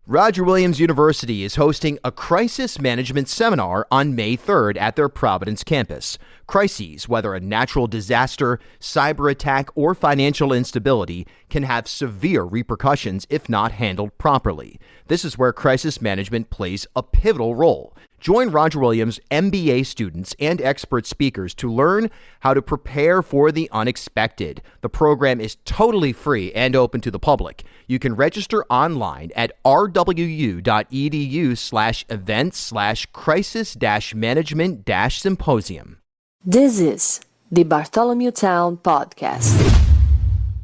Roger Williams University is hosting a crisis management seminar on May 3rd at their Providence campus. Crises, whether a natural disaster, cyber attack, or financial instability, can have severe repercussions if not handled properly. This is where crisis management plays a pivotal role. Join Roger Williams MBA students and expert speakers to learn how to prepare for the unexpected. The program is totally free and open to the public. You can register online at rwu.edu/events/crisis-management-symposium. This is the Bartholomew Town Podcast.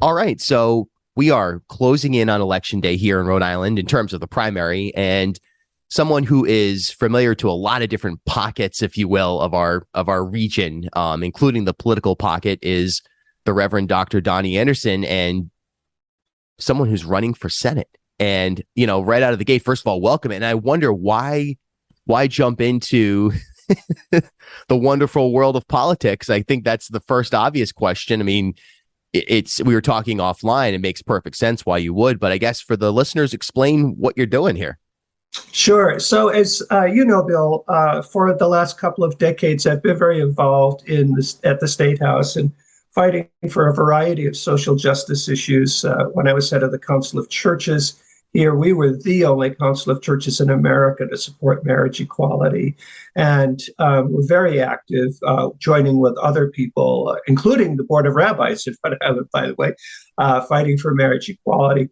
All right, so we are closing in on Election Day here in Rhode Island in terms of the primary, and someone who is familiar to a lot of different pockets, if you will, of our region, including the political pocket, is the Reverend Dr. Donnie Anderson, and someone who's running for Senate. And, you know, right out of the gate, first of all, welcome. And I wonder why jump into the wonderful world of politics? I think that's the first obvious question. I mean, we were talking offline. It makes perfect sense why you would. But I guess for the listeners, explain what you're doing here. Sure. So as you know, Bill, for the last couple of decades, I've been very involved at the State House and fighting for a variety of social justice issues. When I was head of the Council of Churches here, we were the only council of churches in America to support marriage equality. And we're very active, joining with other people, including the Board of Rabbis in Rhode Island, by the way, fighting for marriage equality.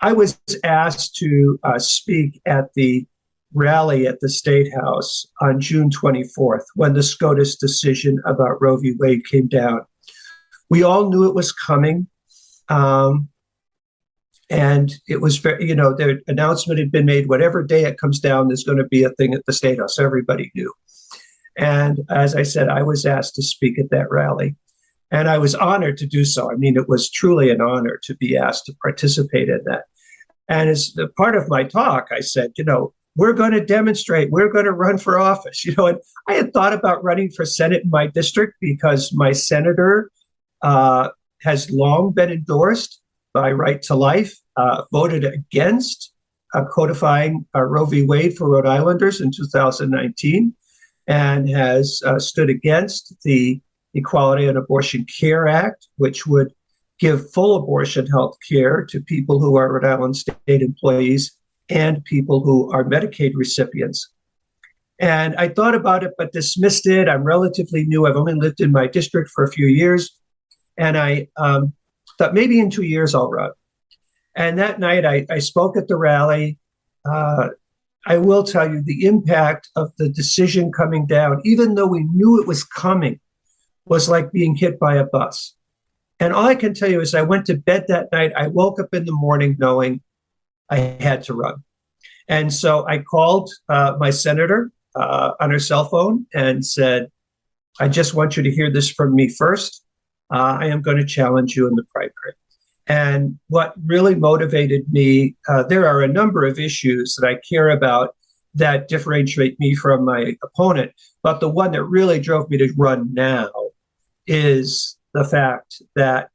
I was asked to speak at the rally at the State House on June 24th, when the SCOTUS decision about Roe v. Wade came down. We all knew it was coming. And it was very, the announcement had been made, whatever day it comes down, there's going to be a thing at the State House. Everybody knew. And as I said, I was asked to speak at that rally. And I was honored to do so. I mean, it was truly an honor to be asked to participate in that. And as a part of my talk, I said, we're going to demonstrate, we're going to run for office. And I had thought about running for Senate in my district because my senator has long been endorsed by Right to Life, voted against codifying Roe v. Wade for Rhode Islanders in 2019, and has stood against the Equality and Abortion Care Act, which would give full abortion health care to people who are Rhode Island state employees and people who are Medicaid recipients. And I thought about it, but dismissed it. I'm relatively new. I've only lived in my district for a few years. And I thought maybe in 2 years I'll run. And that night I spoke at the rally. I will tell you the impact of the decision coming down, even though we knew it was coming, was like being hit by a bus. And all I can tell you is I went to bed that night. I woke up in the morning knowing I had to run. And so I called my senator on her cell phone and said, I just want you to hear this from me first. I am going to challenge you in the primary. And what really motivated me, there are a number of issues that I care about that differentiate me from my opponent. But the one that really drove me to run now is the fact that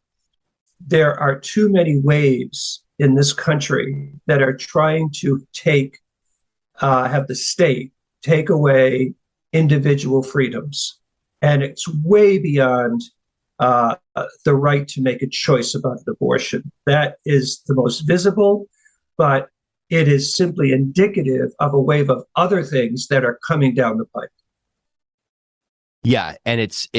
there are too many waves in this country that are trying to have the state take away individual freedoms. And it's way beyond the right to make a choice about an abortion. That is the most visible, but it is simply indicative of a wave of other things that are coming down the pipe. Yeah, and it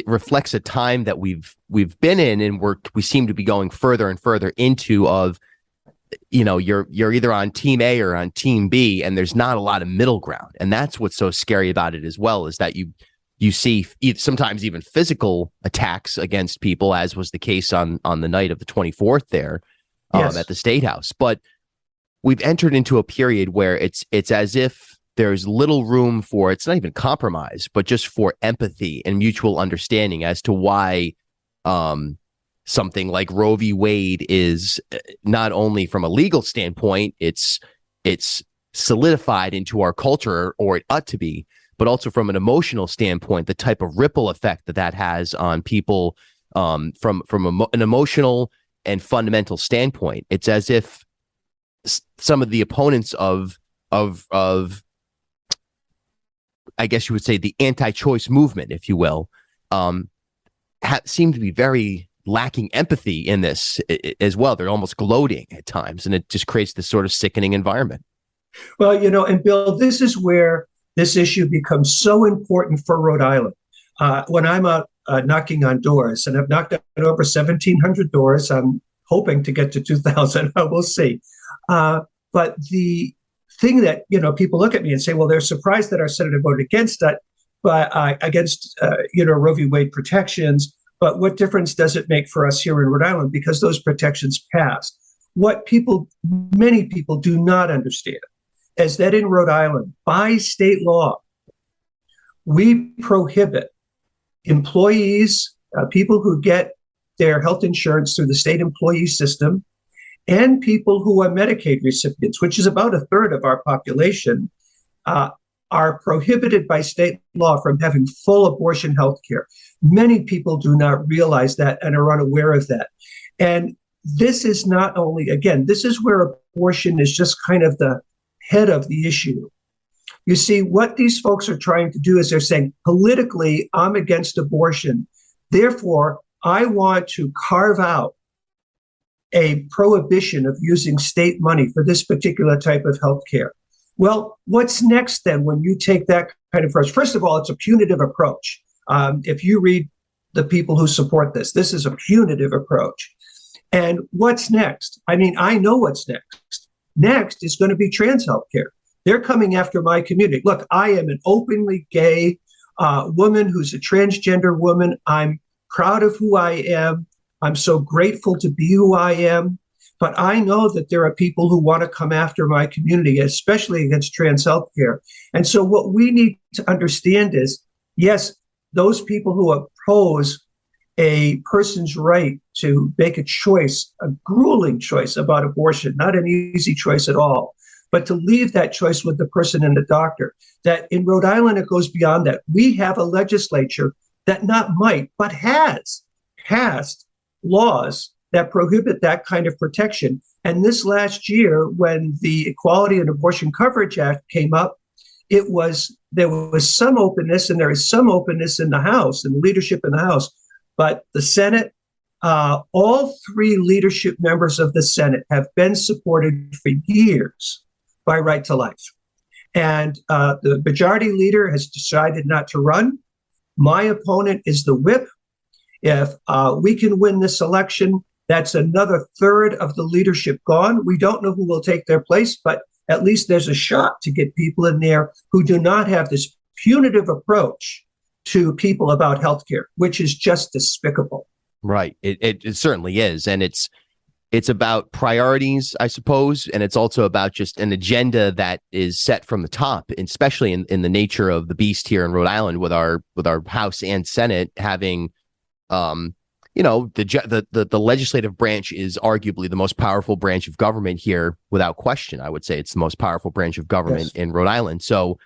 reflects a time that we've been in, and we seem to be going further and further into of, you're either on team A or on team B, and there's not a lot of middle ground. And that's what's so scary about it as well, is that you see sometimes even physical attacks against people, as was the case on the night of the 24th there Yes. at the State House. But we've entered into a period where it's as if there's little room for, it's not even compromise, but just for empathy and mutual understanding as to why something like Roe v. Wade is not only from a legal standpoint, it's solidified into our culture, or it ought to be, but also from an emotional standpoint, the type of ripple effect that has on people from an emotional and fundamental standpoint. It's as if some of the opponents of I guess you would say the anti-choice movement, if you will, seem to be very lacking empathy in this as well. They're almost gloating at times, and it just creates this sort of sickening environment. Well, and Bill, this is where this issue becomes so important for Rhode Island. When I'm out knocking on doors, and I've knocked on over 1,700 doors, I'm hoping to get to 2,000. We'll see. But the thing that, people look at me and say, well, they're surprised that our senator voted against it, but against Roe v. Wade protections. But what difference does it make for us here in Rhode Island? Because those protections passed. What many people do not understand is that in Rhode Island, by state law, we prohibit employees, people who get their health insurance through the state employee system, and people who are Medicaid recipients, which is about a third of our population, are prohibited by state law from having full abortion health care. Many people do not realize that and are unaware of that. And this is not only, again, this is where abortion is just kind of the head of the issue. You see, what these folks are trying to do is they're saying, politically, I'm against abortion. Therefore, I want to carve out a prohibition of using state money for this particular type of health care. Well, what's next then when you take that kind of approach? First of all, it's a punitive approach. If you read the people who support this is a punitive approach. And what's next? I mean, I know what's next. Next is going to be trans health care. They're coming after my community. Look, I am an openly gay woman who's a transgender woman. I'm proud of who I am. I'm so grateful to be who I am. But I know that there are people who want to come after my community, especially against trans health care. And so what we need to understand is, yes, those people who oppose a person's right to make a choice, a grueling choice about abortion, not an easy choice at all, but to leave that choice with the person and the doctor. That in Rhode Island, it goes beyond that. We have a legislature that not might, but has passed laws that prohibit that kind of protection. And this last year, when the Equality and Abortion Coverage Act came up, there was some openness, and there is some openness in the House and leadership in the House. But the Senate, all three leadership members of the Senate have been supported for years by Right to Life. And the majority leader has decided not to run. My opponent is the whip. If we can win this election, that's another third of the leadership gone. We don't know who will take their place, but at least there's a shot to get people in there who do not have this punitive approach to people about healthcare, which is just despicable. Right. It certainly is. And it's about priorities, I suppose. And it's also about just an agenda that is set from the top, especially in the nature of the beast here in Rhode Island with our House and Senate having the legislative branch is arguably the most powerful branch of government here, without question. I would say it's the most powerful branch of government in Rhode Island. So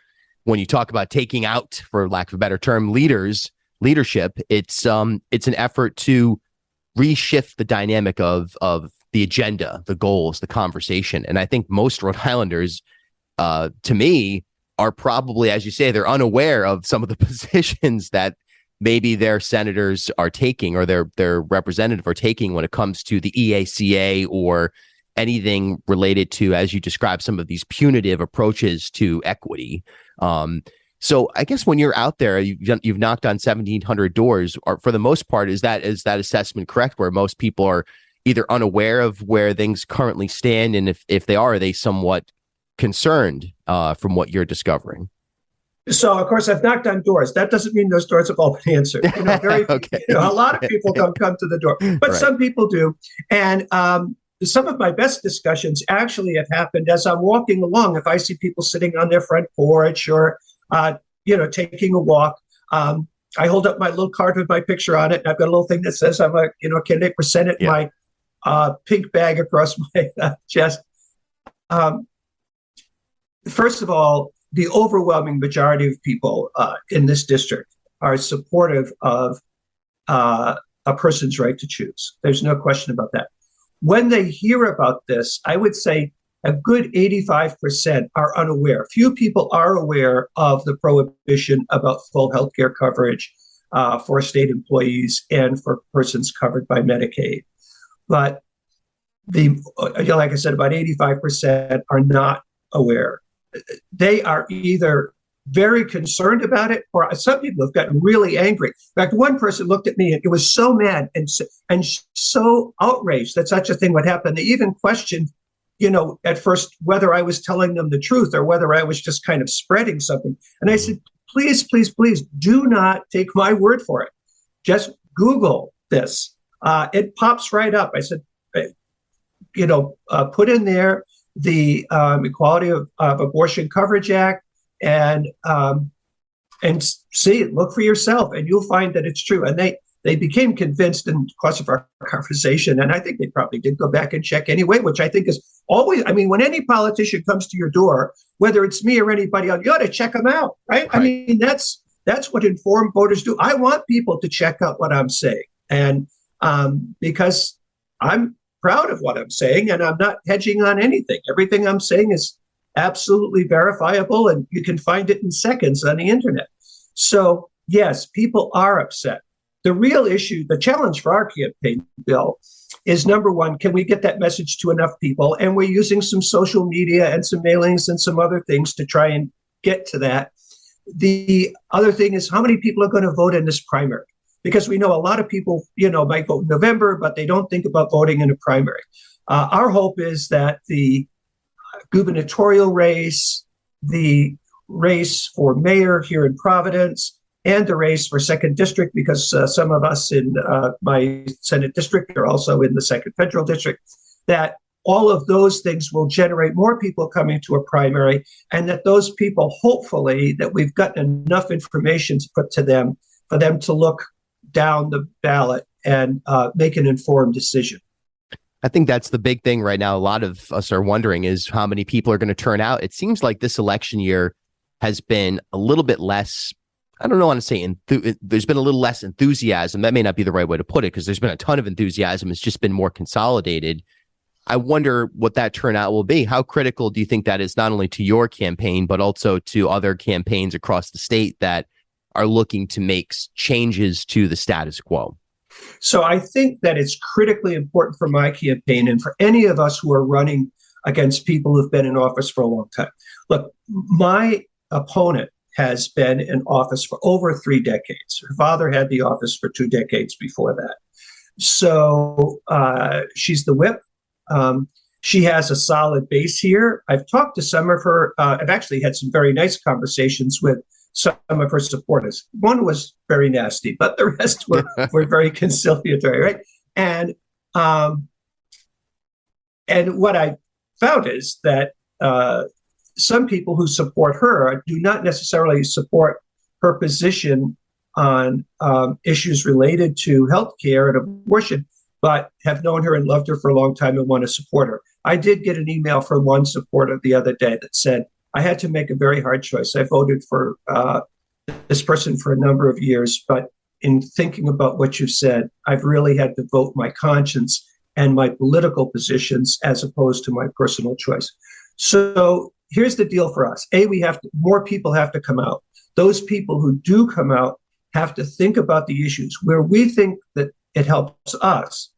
when you talk about taking out, for lack of a better term, leadership, it's an effort to reshift the dynamic of the agenda, the goals, the conversation. And I think most Rhode Islanders, to me, are probably, as you say, they're unaware of some of the positions that maybe their senators are taking or their representative are taking when it comes to the EACA or anything related to, as you described, some of these punitive approaches to equity. So I guess when you're out there, you've knocked on 1,700 doors, or for the most part, is that assessment correct, where most people are either unaware of where things currently stand, and if they are they somewhat concerned from what you're discovering? So, of course, I've knocked on doors. That doesn't mean those doors have all been answered. Okay. A lot of people don't come to the door, but Some people do. And some of my best discussions actually have happened as I'm walking along. If I see people sitting on their front porch or, taking a walk, I hold up my little card with my picture on it. And I've got a little thing that says I'm a candidate for Senate, my pink bag across my chest. First of all, the overwhelming majority of people in this district are supportive of a person's right to choose. There's no question about that. When they hear about this, I would say a good 85% are unaware. Few people are aware of the prohibition about full health care coverage for state employees and for persons covered by Medicaid. But like I said, about 85% are not aware. They are either very concerned about it, or some people have gotten really angry. In fact, one person looked at me and it was so mad and so outraged that such a thing would happen. They even questioned, at first whether I was telling them the truth or whether I was just kind of spreading something. And I said, please, please, please do not take my word for it. Just Google this. It pops right up. I said, put in there the Equality of Abortion Coverage Act and see it, look for yourself, and you'll find that it's true. And they became convinced in the course of our conversation, and I think they probably did go back and check anyway, which I think is always, when any politician comes to your door, whether it's me or anybody else, you ought to check them out, right? That's what informed voters do. I want people to check out what I'm saying, and because I'm proud of what I'm saying, and I'm not hedging on anything. Everything I'm saying is absolutely verifiable, and you can find it in seconds on the internet. So yes, people are upset. The real issue, the challenge for our campaign, Bill, is number one, can we get that message to enough people? And we're using some social media and some mailings and some other things to try and get to that. The other thing is how many people are going to vote in this primary? Because we know a lot of people, might vote in November, but they don't think about voting in a primary. Our hope is that the gubernatorial race, the race for mayor here in Providence, and the race for second district, because some of us in my Senate district are also in the second federal district, that all of those things will generate more people coming to a primary, and that those people, hopefully, that we've gotten enough information to put to them for them to look down the ballot and make an informed decision. I think that's the big thing right now. A lot of us are wondering is how many people are going to turn out. It seems like this election year has been a little bit less, I don't want to say there's been a little less enthusiasm. That may not be the right way to put it, because there's been a ton of enthusiasm. It's just been more consolidated. I wonder what that turnout will be. How critical do you think that is, not only to your campaign, but also to other campaigns across the state that are looking to make changes to the status quo? So I think that it's critically important for my campaign and for any of us who are running against people who've been in office for a long time. Look, my opponent has been in office for over 3 decades. Her father had the office for 2 decades before that. So she's the whip. She has a solid base here. I've talked to some of her. I've actually had some very nice conversations with some of her supporters. One was very nasty, but the rest were very conciliatory, right? And what I found is that some people who support her do not necessarily support her position on issues related to healthcare and abortion, but have known her and loved her for a long time and want to support her. I did get an email from one supporter the other day that said, I had to make a very hard choice. I voted for this person for a number of years, but in thinking about what you said, I've really had to vote my conscience and my political positions as opposed to my personal choice. So here's the deal for us. More people have to come out. Those people who do come out have to think about the issues. Where we think that it helps us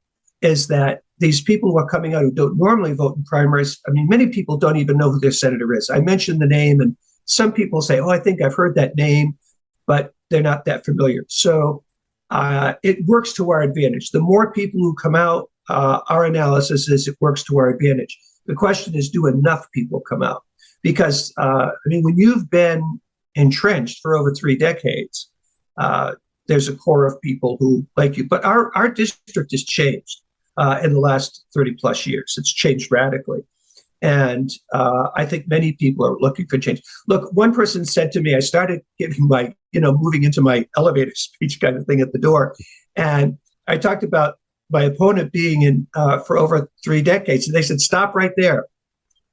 is that these people who are coming out who don't normally vote in primaries, many people don't even know who their senator is. I mentioned the name, and some people say, I think I've heard that name, but they're not that familiar. So it works to our advantage. The more people who come out, our analysis is it works to our advantage. The question is, do enough people come out? Because, when you've been entrenched for over 3 decades, there's a core of people who like you. But our district has changed in the last 30 plus years. It's changed radically. And I think many people are looking for change. Look, one person said to me, I started giving my, moving into my elevator speech kind of thing at the door. And I talked about my opponent being in for over 3 decades. And they said, stop right there.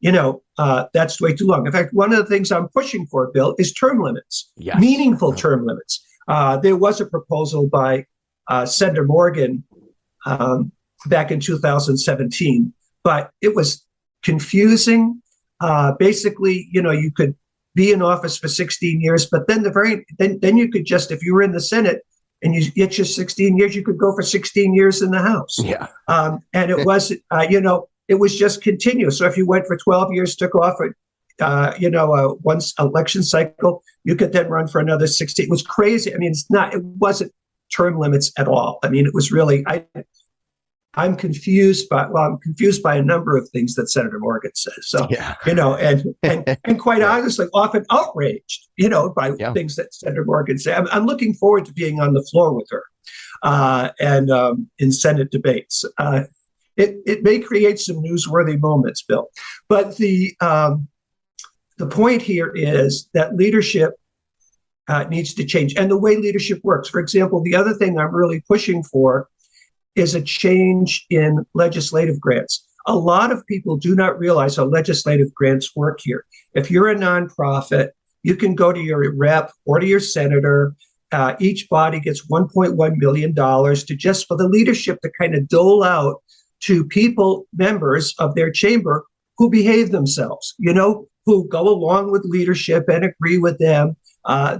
That's way too long. In fact, one of the things I'm pushing for, Bill, is term limits, yes. Meaningful term limits. There was a proposal by Senator Morgan back in 2017, but it was confusing. Basically, you could be in office for 16 years, but then then you could just, if you were in the Senate and you get your 16 years, you could go for 16 years in the House. Yeah. And it was, it was just continuous. So if you went for 12 years, took off one election cycle, you could then run for another 16. It was crazy. I mean, it wasn't term limits at all. I mean, it was really, I'm confused by a number of things that Senator Morgan says. So, yeah. And quite honestly, often outraged, by things that Senator Morgan said. I'm looking forward to being on the floor with her and in Senate debates. It may create some newsworthy moments, Bill. But the point here is that leadership needs to change, and the way leadership works. For example, the other thing I'm really pushing for is a change in legislative grants. A lot of people do not realize how legislative grants work here. If you're a nonprofit, you can go to your rep or to your senator. Each body gets $1.1 million for the leadership to kind of dole out to members of their chamber who behave themselves, who go along with leadership and agree with them.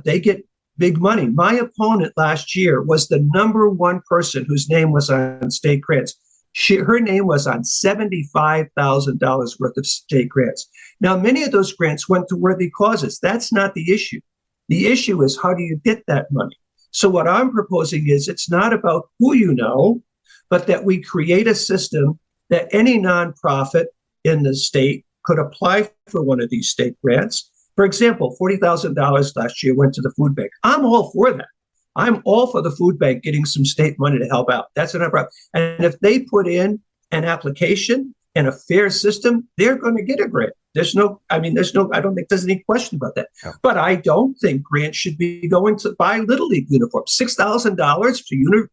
They get big money. My opponent last year was the number one person whose name was on state grants. Her name was on $75,000 worth of state grants. Now, many of those grants went to worthy causes. That's not the issue. The issue is, how do you get that money? So what I'm proposing is, it's not about who you know, but that we create a system that any nonprofit in the state could apply for one of these state grants. For example, $40,000 last year went to the food bank. I'm all for that. I'm all for the food bank getting some state money to help out. That's what I'm about. And if they put in an application and a fair system, they're going to get a grant. I don't think there's any question about that. Yeah. But I don't think grants should be going to buy Little League uniforms. $6,000 for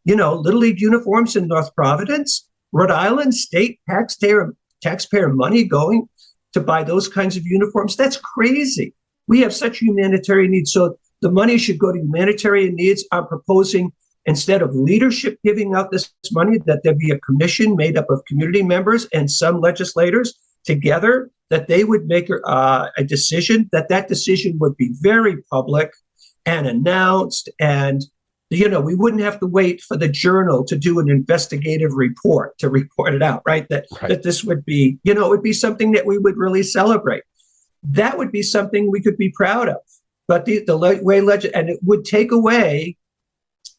Little League uniforms in North Providence, Rhode Island, state taxpayer money going to buy those kinds of uniforms. That's crazy. We have such humanitarian needs. So the money should go to humanitarian needs. I'm proposing, instead of leadership giving out this money, that there be a commission made up of community members and some legislators together, that they would make a decision, that decision would be very public and announced, and we wouldn't have to wait for the Journal to do an investigative report to report it out, right? That this would be, it would be something that we would really celebrate. That would be something we could be proud of. But and it would take away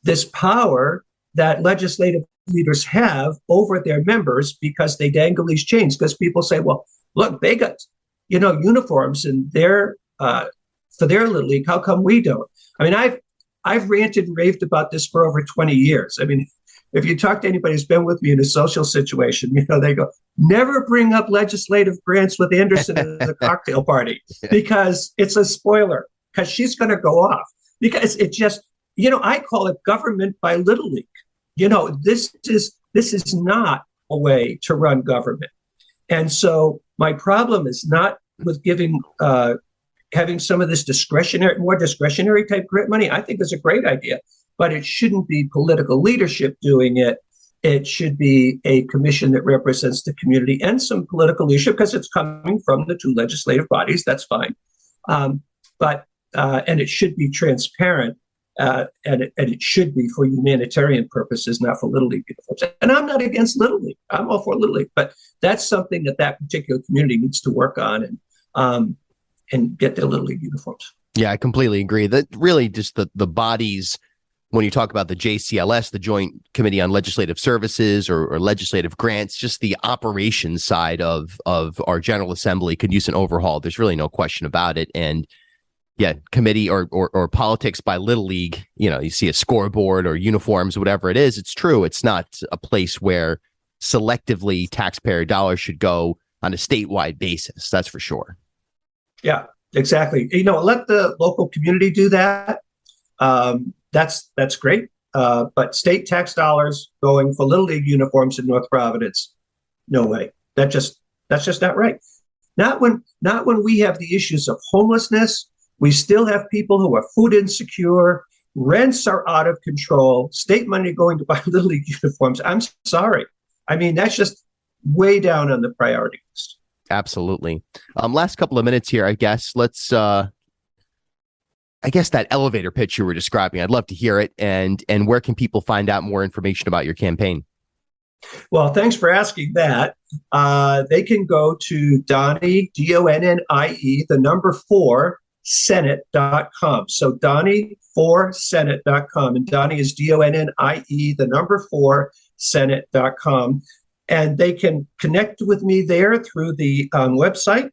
this power that legislative leaders have over their members, because they dangle these chains. Because people say, well, look, they got, uniforms in for their Little League. How come we don't? I mean, I've ranted and raved about this for over 20 years. I mean, if you talk to anybody who's been with me in a social situation, they go, never bring up legislative grants with Anderson at the cocktail party, because it's a spoiler, because she's going to go off. Because it just, I call it government by Little League. This is not a way to run government. And so my problem is not with having some of this more discretionary type grant money. I think is a great idea, but it shouldn't be political leadership doing it. It should be a commission that represents the community and some political leadership, because it's coming from the two legislative bodies. That's fine. But it should be transparent, and it should be for humanitarian purposes, not for Little League uniforms. And I'm not against Little League. I'm all for Little League, but that's something that particular community needs to work on and get their Little League uniforms. Yeah, I completely agree. That really just the bodies, when you talk about the JCLS, the Joint Committee on Legislative Services or legislative grants, just the operations side of our General Assembly could use an overhaul. There's really no question about it. And yeah, committee or politics by Little League, you see a scoreboard or uniforms, whatever it is. It's true. It's not a place where selectively taxpayer dollars should go on a statewide basis. That's for sure. Yeah, exactly. Let the local community do that. That's great. But state tax dollars going for Little League uniforms in North Providence, no way. That's just not right. Not when we have the issues of homelessness. We still have people who are food insecure. Rents are out of control. State money going to buy Little League uniforms. I'm sorry. I mean, that's just way down on the priority list. Absolutely. Last couple of minutes here, I guess. Let's, I guess that elevator pitch you were describing, I'd love to hear it. And where can people find out more information about your campaign? Well, thanks for asking that. They can go to Donnie, DONNIE, the number 4, Senate.com. So Donnie4Senate.com. And Donnie is DONNIE, the number 4, Senate.com. And they can connect with me there through the website.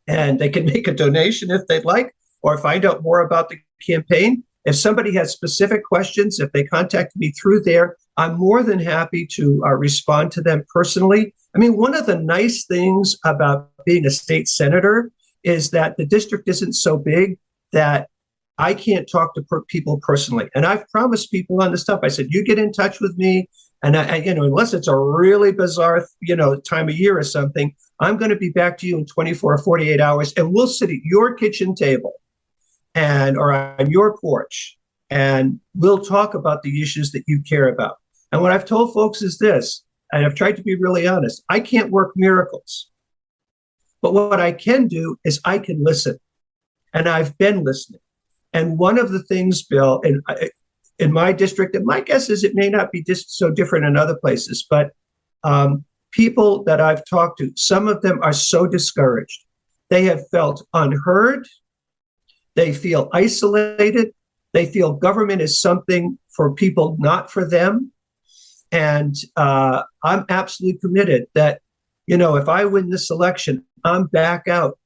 And they can make a donation if they'd like, or find out more about the campaign. If somebody has specific questions, if they contact me through there, I'm more than happy to respond to them personally. I mean, one of the nice things about being a state senator is that the district isn't so big that I can't talk to people personally. And I've promised people on this stuff. I said, you get in touch with me, and I unless it's a really bizarre, time of year or something, I'm going to be back to you in 24 or 48 hours, and we'll sit at your kitchen table or on your porch, and we'll talk about the issues that you care about. And what I've told folks is this, and I've tried to be really honest, I can't work miracles. But what I can do is I can listen. And I've been listening. And one of the things, Bill, in my district, and my guess is it may not be just so different in other places, but people that I've talked to, some of them are so discouraged. They have felt unheard. They feel isolated. They feel government is something for people, not for them. And I'm absolutely committed that, if I win this election, I'm back out,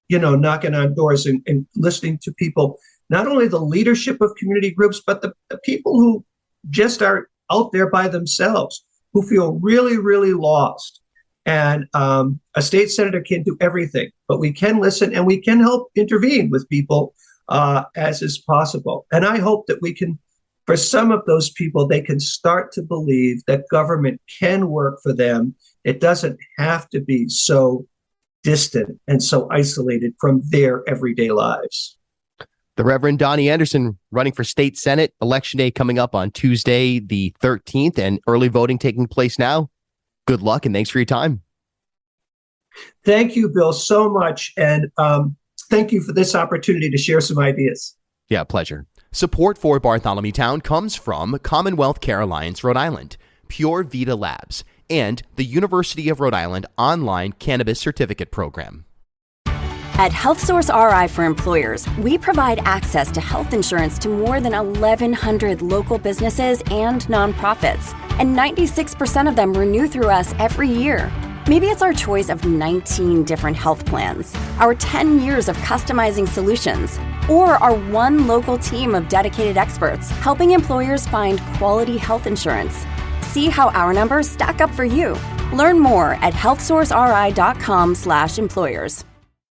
knocking on doors and listening to people, not only the leadership of community groups, but the people who just are out there by themselves, who feel really, really lost. And a state senator can't do everything, but we can listen and we can help intervene with people as is possible. And I hope that we can, for some of those people, they can start to believe that government can work for them. It doesn't have to be so distant and so isolated from their everyday lives. The Reverend Donnie Anderson running for state Senate. Election day coming up on Tuesday, the 13th, and early voting taking place now. Good luck and thanks for your time. Thank you, Bill, so much. And thank you for this opportunity to share some ideas. Yeah, pleasure. Support for Bartholomew Town comes from Commonwealth Care Alliance, Rhode Island, Pure Vita Labs, and the University of Rhode Island online cannabis certificate program. At HealthSource RI for Employers, we provide access to health insurance to more than 1,100 local businesses and nonprofits, and 96% of them renew through us every year. Maybe it's our choice of 19 different health plans, our 10 years of customizing solutions, or our one local team of dedicated experts helping employers find quality health insurance. See how our numbers stack up for you. Learn more at healthsourceri.com/employers.